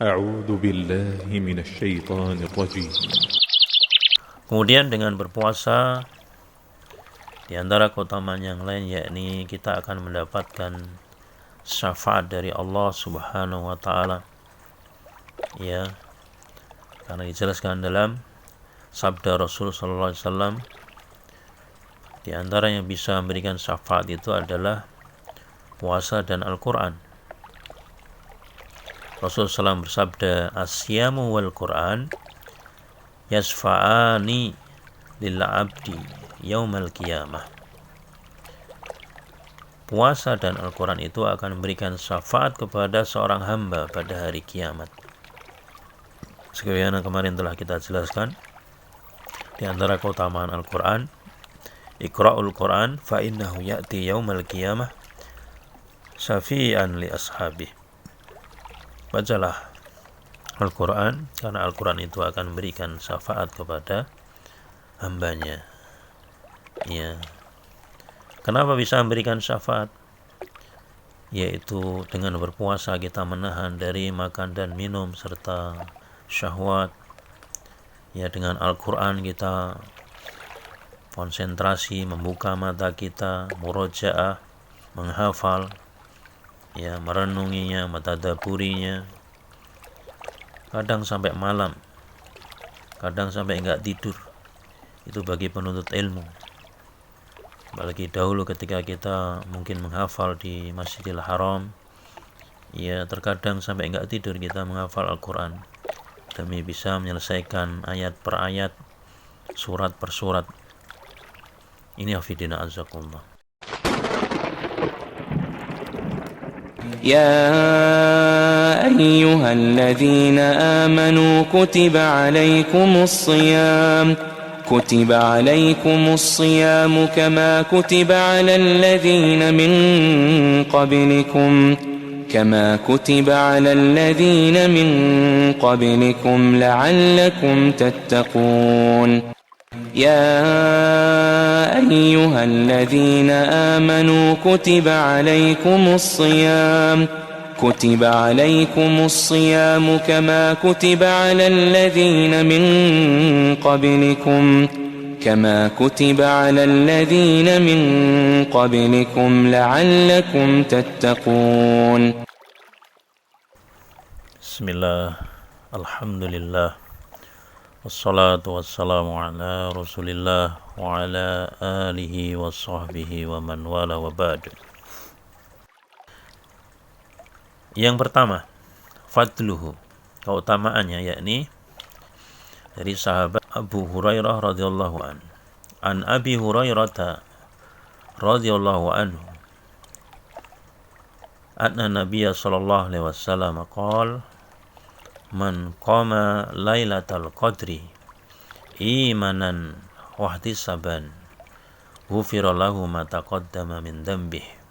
أعوذ بالله من الشيطان الرجيم. Kemudian dengan berpuasa, di antara keutamaan yang lain yakni kita akan mendapatkan syafaat dari Allah Subhanahu wa taala. Ya, karena dijelaskan dalam sabda Rasul sallallahu alaihi wasallam, di antara yang bisa memberikan syafaat itu adalah puasa dan Al-Qur'an. Rasulullah SAW bersabda, "As-siyamu wal Qur'an yasfa'ani lil 'abdi yaumal qiyamah." Puasa dan Al-Quran itu akan memberikan syafaat kepada seorang hamba pada hari kiamat. Sebagaimana kemarin telah kita jelaskan, di antara keutamaan Al-Quran, Iqra'ul Quran fa innahu ya'ti yaumal qiyamah syafi'an li ashabih. Bacalah Al-Quran, karena Al-Quran itu akan memberikan syafaat kepada hambanya. Ya. Kenapa bisa memberikan syafaat? Yaitu dengan berpuasa kita menahan dari makan dan minum serta syahwat. Ya, dengan Al-Quran kita konsentrasi, membuka mata kita, murojaah, menghafal, ya, merenunginya, mentadabburinya. Kadang sampai malam, kadang sampai enggak tidur. Itu bagi penuntut ilmu. Apalagi dahulu ketika kita mungkin menghafal di Masjidil Haram, ya terkadang sampai enggak tidur kita menghafal Al-Quran demi bisa menyelesaikan ayat per ayat, surat per surat. Ini hafidina azzakumullah. يا أيها الذين آمنوا كتب عليكم الصيام كما كتب على الذين من قبلكم لعلكم تتقون يا أيها الذين آمنوا كتب عليكم الصيام كما كتب على الذين من قبلكم لعلكم تتقون. Bismillah, alhamdulillah, wassalatu wassalamu ala rasulillah wa ala alihi wa sahbihi wa man wala wa ba'd. Yang pertama, fadluhu, keutamaannya, yakni dari sahabat Abu Hurairah radhiyallahu anhu. An Abi Hurairah radhiyallahu anhu anna Nabiyya sallallahu alaihi wasallam qala, man qama lailatal qadri imanan wa ihtisaban ghufira lahu ma taqaddama min dhanbihi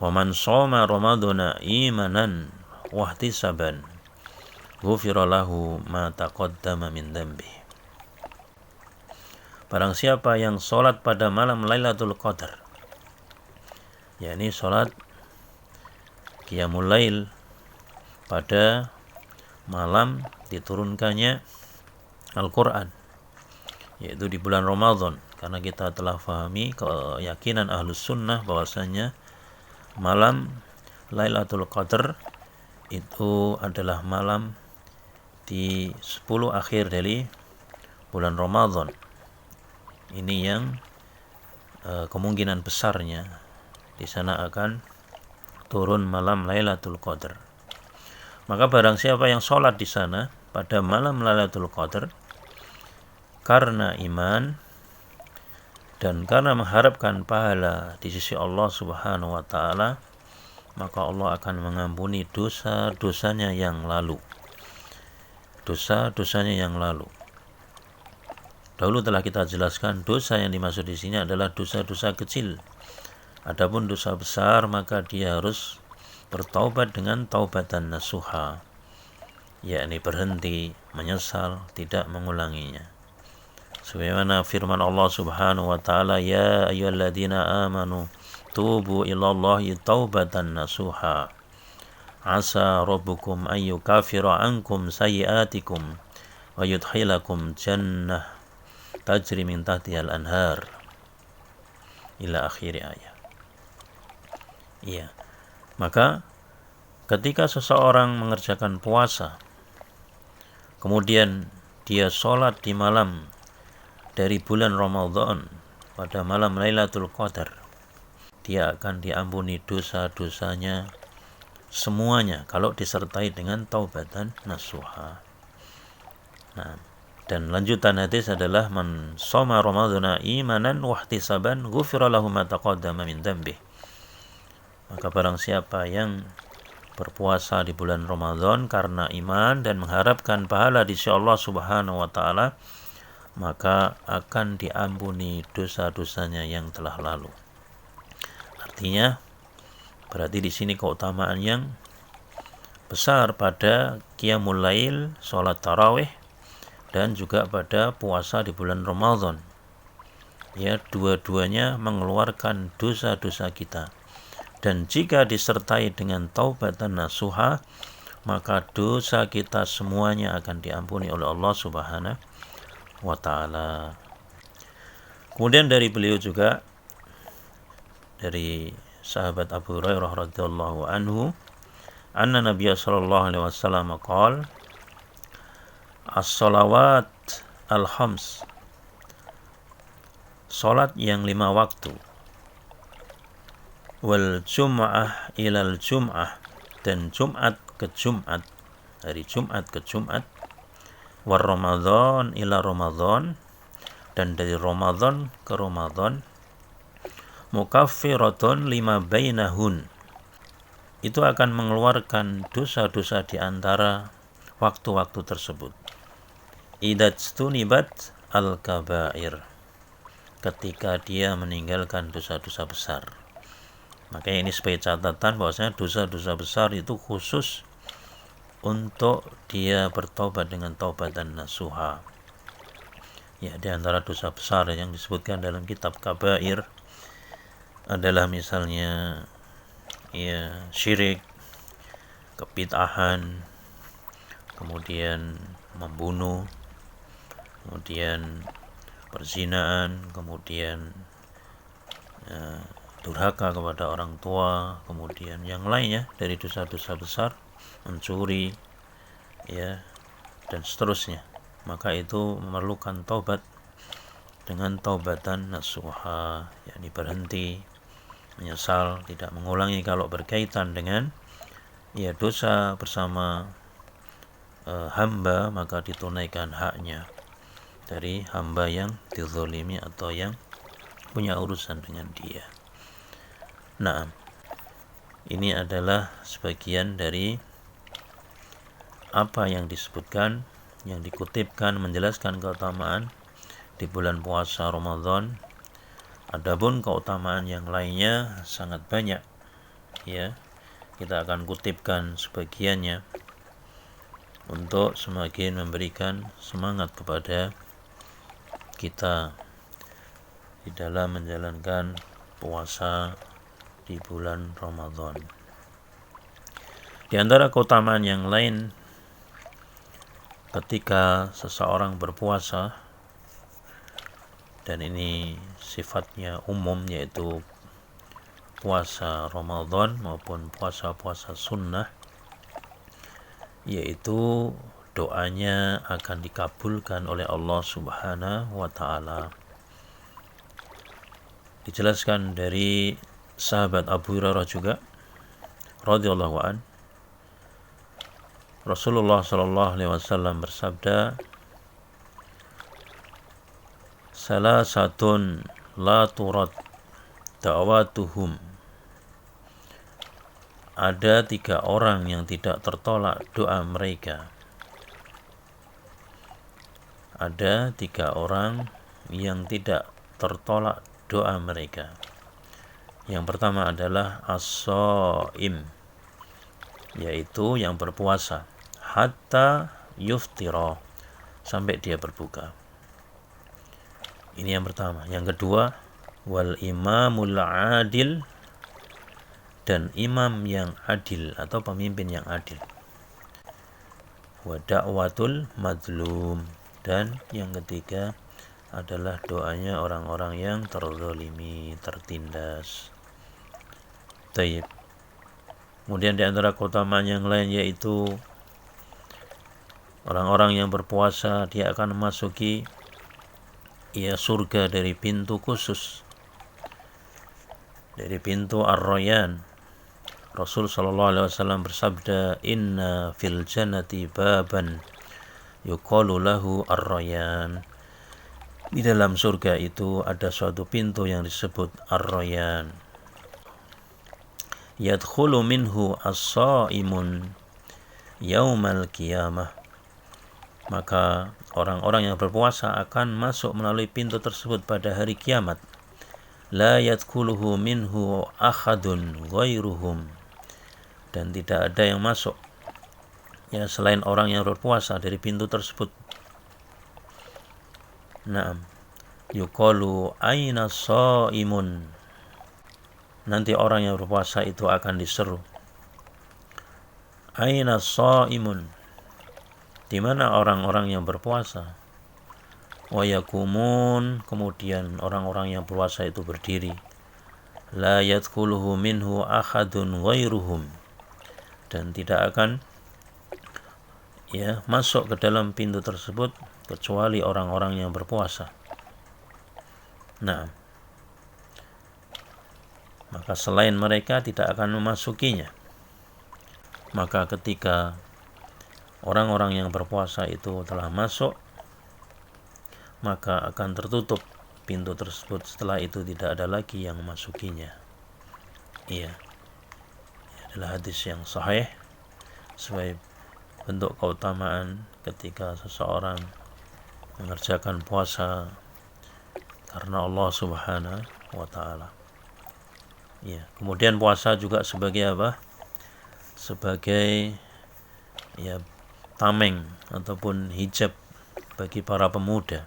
wa man shoma ramadhana imanan wa ihtisaban ghufira lahu ma taqaddama min dhanbihi. Barang siapa yang sholat pada malam Lailatul Qadar, yakni sholat Qiyamul Lail pada malam diturunkannya Al-Quran, yaitu di bulan Ramadan, karena kita telah fahami keyakinan Ahlus Sunnah bahwasanya malam Lailatul Qadar itu adalah malam di 10 akhir dari bulan Ramadan. Ini yang kemungkinan besarnya di sana akan turun malam Lailatul Qadar. Maka barang siapa yang sholat di sana pada malam Lailatul Qadar karena iman dan karena mengharapkan pahala di sisi Allah Subhanahu wa taala, maka Allah akan mengampuni dosa-dosanya yang lalu. Dosa-dosanya yang lalu. Dahulu telah kita jelaskan dosa yang dimaksud di sini adalah dosa-dosa kecil. Adapun dosa besar maka dia harus bertaubat dengan taubatan nasuha, yakni berhenti, menyesal, tidak mengulanginya. Sebagaimana firman Allah Subhanahu wa taala, ya ayyuhalladzina amanu tubu ilallahi taubatan nasuha asa rabbukum ayyukafira ankum sayyiatikum wa yudkhilakum jannah tajri min tahtihal anhar ila akhir ayat. Iya. Maka ketika seseorang mengerjakan puasa, kemudian dia sholat di malam dari bulan Ramadan pada malam Lailatul Qadar, dia akan diampuni dosa-dosanya semuanya kalau disertai dengan taubatan nasuha. Nah, dan lanjutan hadis adalah man shoma ramadhana imanan wa ihtisaban ghufira lahu ma taqaddama min dhanbihi. Maka barang siapa yang berpuasa di bulan Ramadan karena iman dan mengharapkan pahala di sisi Allah Subhanahu wa taala, maka akan diampuni dosa-dosanya yang telah lalu. Artinya berarti di sini keutamaan yang besar pada qiyamul lail, salat tarawih, dan juga pada puasa di bulan Ramadan. Ya, dua-duanya mengeluarkan dosa-dosa kita. Dan jika disertai dengan taubatan nasuha, maka dosa kita semuanya akan diampuni oleh Allah Subhanahu wa taala. Kemudian dari beliau juga, dari sahabat Abu Hurairah radhiyallahu anhu, anna Nabiya sallallahu alaihi wasallam qala as-salawat al-khams, salat yang 5 waktu, wal jum'ah ilal jum'ah, dan Jumat ke Jumat, dari Jumat ke Jumat, war Ramadan ila Ramadan, dan dari Ramadan ke Ramadan, mukaffiratun lima bainahun, itu akan mengeluarkan dosa-dosa di antara waktu-waktu tersebut. Idajtunibat al-kabair, ketika dia meninggalkan dosa-dosa besar. Makanya ini sebagai catatan bahwasanya dosa-dosa besar itu khusus untuk dia bertobat dengan taubatan nasuha. Ya, di antara dosa besar yang disebutkan dalam kitab kabair adalah misalnya ya syirik, kebid'ahan, kemudian membunuh, kemudian perzinaan, kemudian durhaka kepada orang tua, kemudian yang lainnya dari dosa-dosa besar, mencuri, ya, dan seterusnya. Maka itu memerlukan taubat dengan taubatan nasuha, yakni berhenti, menyesal, tidak mengulangi kalau berkaitan dengan ya dosa bersama hamba, maka ditunaikan haknya dari hamba yang dizalimi atau yang punya urusan dengan dia. Nah, ini adalah sebagian dari apa yang disebutkan, yang dikutipkan menjelaskan keutamaan di bulan puasa Ramadan. Adapun keutamaan yang lainnya sangat banyak, ya. Kita akan kutipkan sebagiannya untuk semakin memberikan semangat kepada kita di dalam menjalankan puasa di bulan Ramadan. Di antara keutamaan yang lain ketika seseorang berpuasa, dan ini sifatnya umum, yaitu puasa Ramadan maupun puasa-puasa sunnah, yaitu doanya akan dikabulkan oleh Allah Subhanahu wa ta'ala. Dijelaskan dari sahabat Abu Hurairah juga radhiyallahu an, Rasulullah sallallahu alaihi wasallam bersabda, salasatun la turad da'watuhum, ada 3 orang yang tidak tertolak doa mereka. Ada 3 orang yang tidak tertolak doa mereka. Yang pertama adalah as-shaim, yaitu yang berpuasa, hatta yuftira, sampai dia berbuka. Ini yang pertama. Yang kedua, wal imamul adil, dan imam yang adil atau pemimpin yang adil. Wa da'watul madlum, dan yang ketiga adalah doanya orang-orang yang terzalimi, tertindas. Taib. Kemudian di antara keutamaan yang lain yaitu orang-orang yang berpuasa dia akan memasuki surga dari pintu khusus, dari pintu Ar-Rayyan. Rasul sallallahu alaihi wasallam bersabda, "Inna fil jannati baban yuqalu lahu Ar-Rayyan." Di dalam surga itu ada suatu pintu yang disebut Ar-Rayyan. Yadkhulu minhu as-shaimun yaumal qiyamah. Maka orang-orang yang berpuasa akan masuk melalui pintu tersebut pada hari kiamat. La yadkhuluhu minhu ahadun ghairuhum. Dan tidak ada yang masuk selain orang yang berpuasa dari pintu tersebut. Naam. Yuqalu aina shaimun. Nanti orang yang berpuasa itu akan diseru, aina shaimun, di mana orang-orang yang berpuasa? Wa yakumun, kemudian orang-orang yang berpuasa itu berdiri. La yadkhuluhu minhu ahadun ghairuhum, dan tidak akan masuk ke dalam pintu tersebut kecuali orang-orang yang berpuasa. Nah, maka selain mereka tidak akan memasukinya. Maka ketika orang-orang yang berpuasa itu telah masuk, maka akan tertutup pintu tersebut. Setelah itu tidak ada lagi yang memasukinya. Ini adalah hadis yang sahih sebagai bentuk keutamaan ketika seseorang mengerjakan puasa karena Allah Subhanahu wa ta'ala. Kemudian puasa juga sebagai apa? Sebagai tameng ataupun hijab bagi para pemuda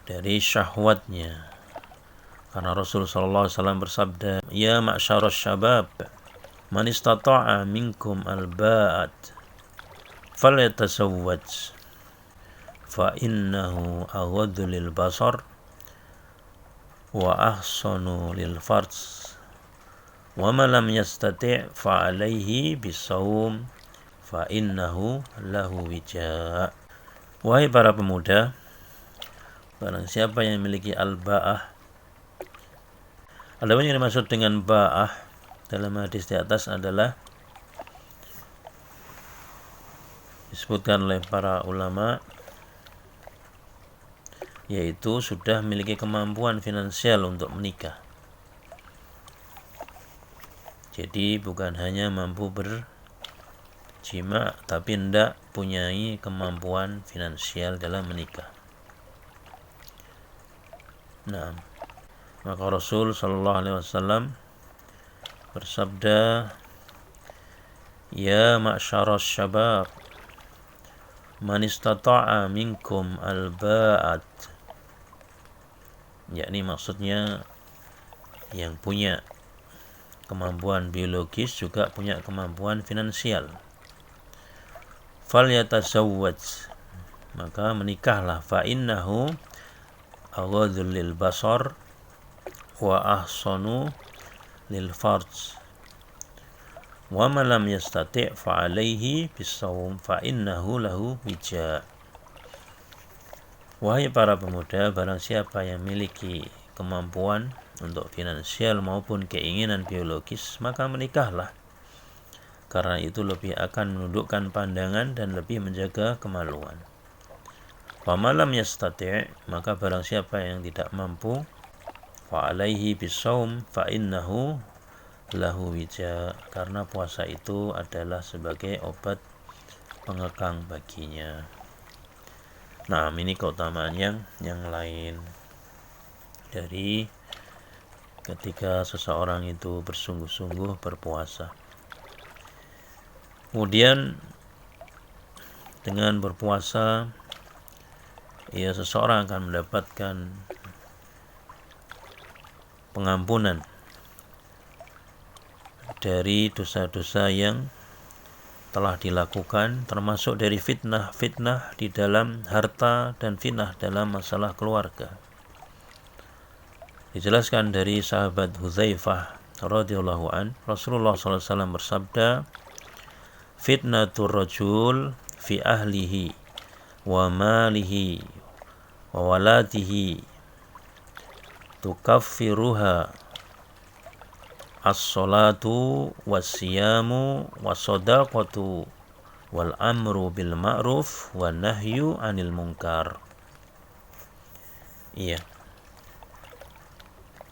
dari syahwatnya. Karena Rasul sallallahu alaihi wasallam bersabda, "Ya ma'syaras syabab, man istata'a minkum al-ba'at falyatasawwaj fa innahu aghaddu lil basar wa ahsanu lil farj wa man lam yastati' fa alaihi bisawm fa innahu lahu wija." Wahai para pemuda, barang siapa yang memiliki al-ba'ah, adapun yang dimaksud dengan ba'ah dalam hadis di atas adalah disebutkan oleh para ulama, yaitu sudah memiliki kemampuan finansial untuk menikah. Jadi bukan hanya mampu berjima, tapi hendak punyai kemampuan finansial dalam menikah. Nah, maka Rasul sallallahu alaihi wasallam bersabda, "Ya ma'syaras syabab, man istata'a minkum al-ba'at." Yakni maksudnya yang punya kemampuan biologis juga punya kemampuan finansial. Falyatasawwaj, maka menikahlah. Fa innahu aghaddu lil basar wa ahsanu lil farj wa man lam yastati' fa alaihi bisawm fa innahu lahu wija. Wahai para pemuda, barang siapa yang memiliki kemampuan untuk finansial maupun keinginan biologis, maka menikahlah. Karena itu lebih akan menundukkan pandangan dan lebih menjaga kemaluan. Wa malam yastati', maka barang siapa yang tidak mampu, fa alaihi bisawm fa innahu lahu wija, karena puasa itu adalah sebagai obat pengekang baginya. Nah, ini keutamaan yang lain dari ketika seseorang itu bersungguh-sungguh berpuasa. Kemudian dengan berpuasa, seseorang akan mendapatkan pengampunan dari dosa-dosa yang telah dilakukan, termasuk dari fitnah-fitnah di dalam harta dan fitnah dalam masalah keluarga. Dijelaskan dari sahabat Hudzaifah radhiyallahu an, Rasulullah SAW bersabda, fitnatur rajul fi ahlihi wa malihi wa waladihi tukaffiruha as-salatu was-siyamu was-sadaqatu wal amru bil ma'ruf wan nahyu 'anil munkar. Iya.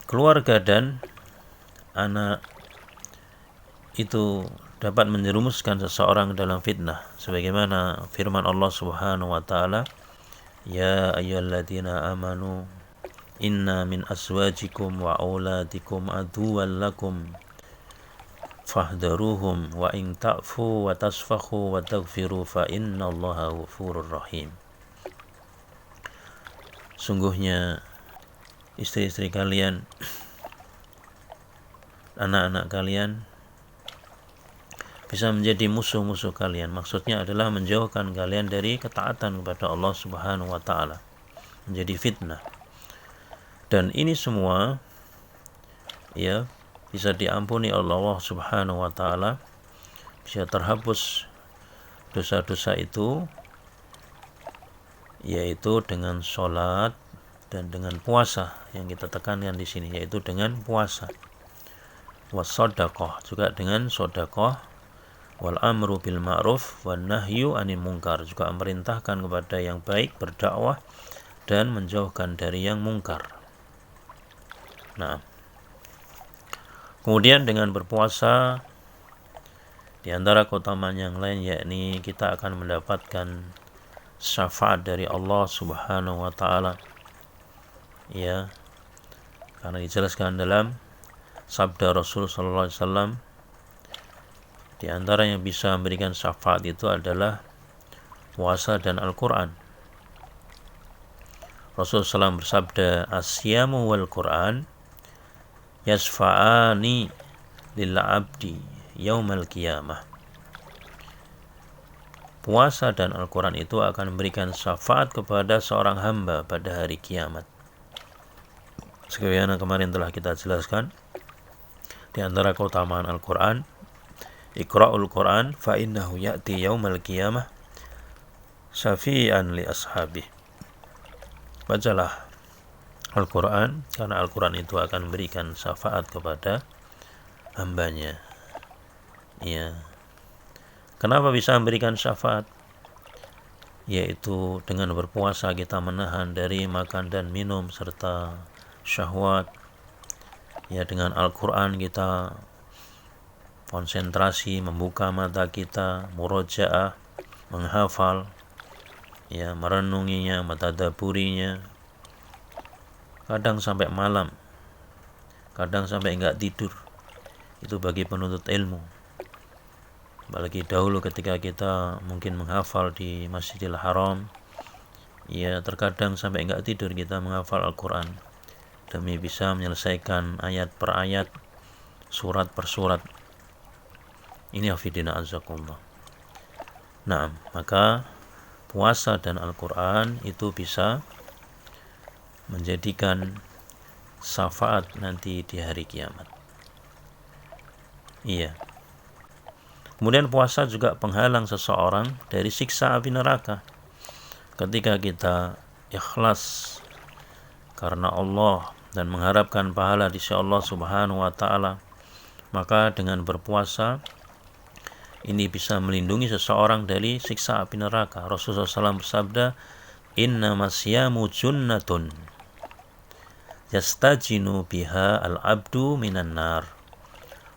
Keluarga dan anak itu dapat menjerumuskan seseorang dalam fitnah, sebagaimana firman Allah Subhanahu wa taala, ya ayyuhalladzina amanu inna min azwajikum wa auladikum aduwwan lakum fahdharuhum wa in ta'fu wa tasfahu wa taghfiru fa innallaha ghafurur rahim. Sungguhnya istri-istri kalian, anak-anak kalian bisa menjadi musuh-musuh kalian. Maksudnya adalah menjauhkan kalian dari ketaatan kepada Allah Subhanahu wa taala, menjadi fitnah. Dan ini semua ya bisa diampuni oleh Allah Subhanahu wa taala, bisa terhapus dosa-dosa itu, yaitu dengan sholat dan dengan puasa. Yang kita tekankan di sini yaitu dengan puasa. Was-shadaqah, juga dengan sedekah. Wal amru bil ma'ruf wan nahyu 'anil munkar, juga memerintahkan kepada yang baik, berdakwah, dan menjauhkan dari yang mungkar. Nah, kemudian dengan berpuasa, di antara keutamaan yang lain yakni kita akan mendapatkan syafaat dari Allah Subhanahu wa taala. Ya, karena dijelaskan dalam sabda Rasul sallallahu alaihi wasallam, di antara yang bisa memberikan syafaat itu adalah puasa dan Al-Quran. Rasulullah SAW bersabda, asyamu wal Quran yasfa'ani lil abdi yaumal qiyamah. Puasa dan Al-Quran itu akan memberikan syafaat kepada seorang hamba pada hari kiamat. Sebagaimana kemarin telah kita jelaskan, di antara keutamaan Al-Quran, Iqra'ul Quran fa innahu ya'ti yaumal qiyamah syafi'an li ashabih. Bacalah Al-Quran, karena Al-Quran itu akan memberikan syafaat kepada hambanya. Ya. Kenapa bisa memberikan syafaat? Yaitu dengan berpuasa kita menahan dari makan dan minum serta syahwat. Ya, dengan Al-Quran kita konsentrasi, membuka mata kita, murojaah, menghafal, ya, merenunginya, mentadabburinya, kadang sampai malam, kadang sampai enggak tidur. Itu bagi penuntut ilmu. Apalagi dahulu ketika kita mungkin menghafal di Masjidil Haram, ya terkadang sampai enggak tidur kita menghafal Al-Quran demi bisa menyelesaikan ayat per ayat, surat per surat. Ini hafidina azzakumullah. Nah, maka puasa dan Al-Quran itu bisa menjadikan syafaat nanti di hari kiamat. Iya. Kemudian puasa juga penghalang seseorang dari siksa api neraka. Ketika kita ikhlas karena Allah dan mengharapkan pahala di sisi Allah Subhanahu wa taala, maka dengan berpuasa ini bisa melindungi seseorang dari siksa api neraka. Rasulullah SAW bersabda, inna masyamu junnatun yastajinu biha al-abdu minan nar.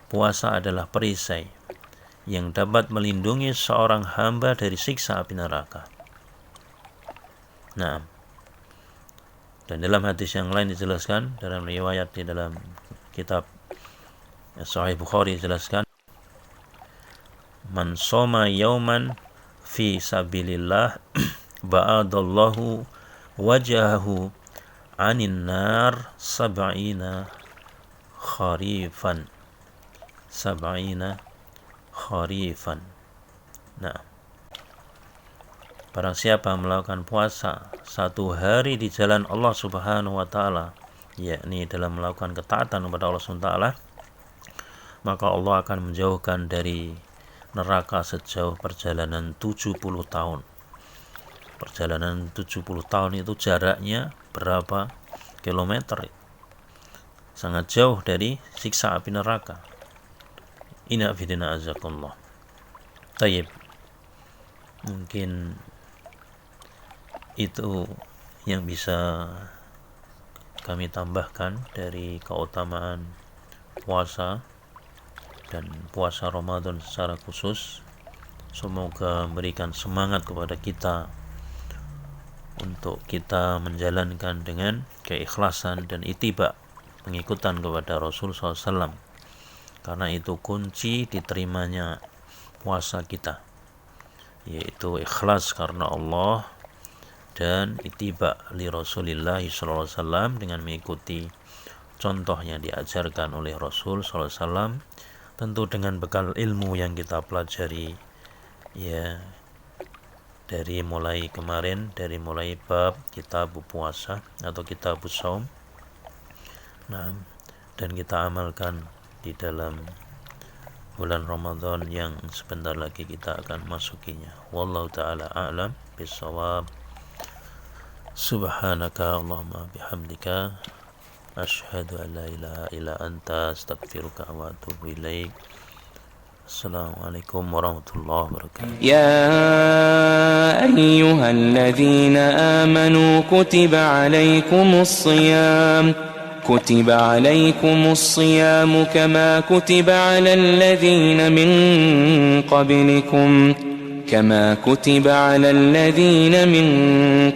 Puasa adalah perisai yang dapat melindungi seorang hamba dari siksa api neraka. Nah, dan dalam hadis yang lain dijelaskan, dalam riwayat di dalam kitab Sahih Bukhari dijelaskan, man soma yauman fi sabilillah ba'adallahu wajahahu anin nar sab'ina kharifan. sab'ina kharifan. Nah, barang siapa melakukan puasa 1 hari di jalan Allah Subhanahu wa taala, yakni dalam melakukan ketaatan kepada Allah Subhanahu wa taala, maka Allah akan menjauhkan dari neraka sejauh perjalanan 70 tahun. Perjalanan 70 tahun itu jaraknya berapa kilometer? Sangat jauh dari siksa api neraka. Inna fidina azakumullah. Tayyib. Mungkin itu yang bisa kami tambahkan dari keutamaan puasa dan puasa Ramadan secara khusus. Semoga memberikan semangat kepada kita untuk kita menjalankan dengan keikhlasan dan ittiba, pengikutan kepada Rasul SAW, karena itu kunci diterimanya puasa kita, yaitu ikhlas karena Allah dan ittiba li Rasulillah SAW dengan mengikuti contoh yang diajarkan oleh Rasul SAW, tentu dengan bekal ilmu yang kita pelajari ya dari mulai kemarin, dari mulai bab kitab puasa atau kitab shaum. Nah, dan kita amalkan di dalam bulan Ramadan yang sebentar lagi kita akan masukinya. Wallahu ta'ala a'lam bissawab. Subhanaka Allahumma bihamdika asyhadu an la ilaha illa anta astaghfiruka wa atubu ilaik. Assalamualaikum warahmatullahi wabarakatuh. يا أيها الذين آمنوا كتب عليكم الصيام كما كتب على الذين من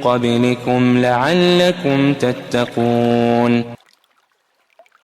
قبلكم لعلكم تتقون.